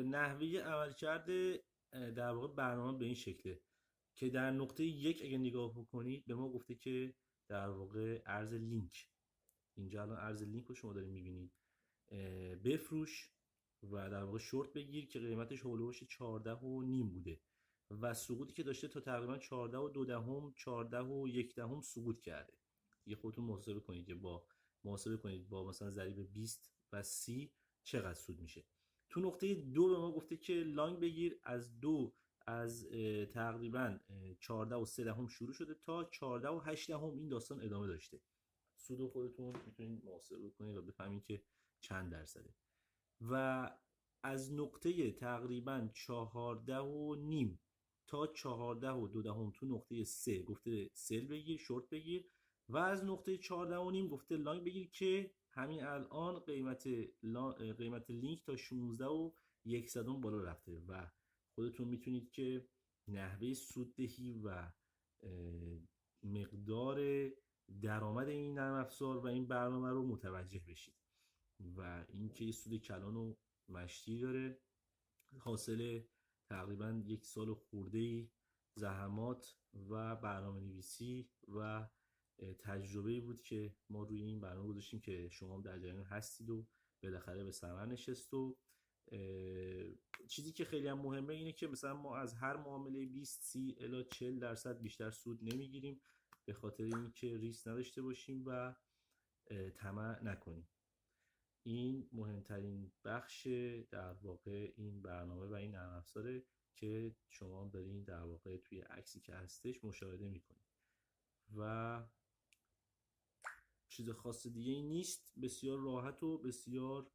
نحوه عملکرد در واقع برنامه به این شکله که در نقطه یک اگه نگاه بکنید به ما گفته که در واقع ارز لینک، اینجا الان ارز لینک رو شما دارید میبینید، بفروش و در واقع شورت بگیر که قیمتش هولوش 14 و نیم بوده و سقوطی که داشته تا تقریبا 14 و 2 دهم 14 و 1 دهم سقوط کرده. یه خودتون محاسبه کنید با مثلا ضریب 20 و 30 چقدر سود میشه. تو نقطه دو به ما گفته که لانگ بگیر از تقریبا 14 و 3 دهم شروع شده تا 14 و 8 دهم این داستان ادامه داشته. سود خودتون میتونید محاسبه کنید و بفهمید که چند درصده. و از نقطه تقریبا 14 و نیم تا 14 و 2 دهم تو نقطه 3 گفته سل بگیر، شورت بگیر و از نقطه 14 و نیم گفته لانگ بگیر که همین الان قیمت لینک تا 16 و 1 صدم بالا رفته و خودتون میتونید که نحوه سوددهی و مقدار درآمد این نرم افزار و این برنامه رو متوجه بشید و اینکه سود کلان و مشتی داره، حاصل تقریبا 1 سال خورده زحمات و برنامه نویسی و تجربه بود که ما روی این برنامه گذاشتیم که شما هم در جریان هستید و بالاخره به ثمر نشست. و چیزی که خیلی هم مهمه اینه که مثلا ما از هر معامله 20 30 الی 40% بیشتر سود نمیگیریم به خاطر اینکه ریسک نداشته باشیم و طمع نکنیم. این مهمترین بخش در واقع این برنامه و این نرم افزاره که شما دارین در واقع توی عکسی که هستش مشاهده میکنید و چیز خاص دیگه این نیست، بسیار راحت و بسیار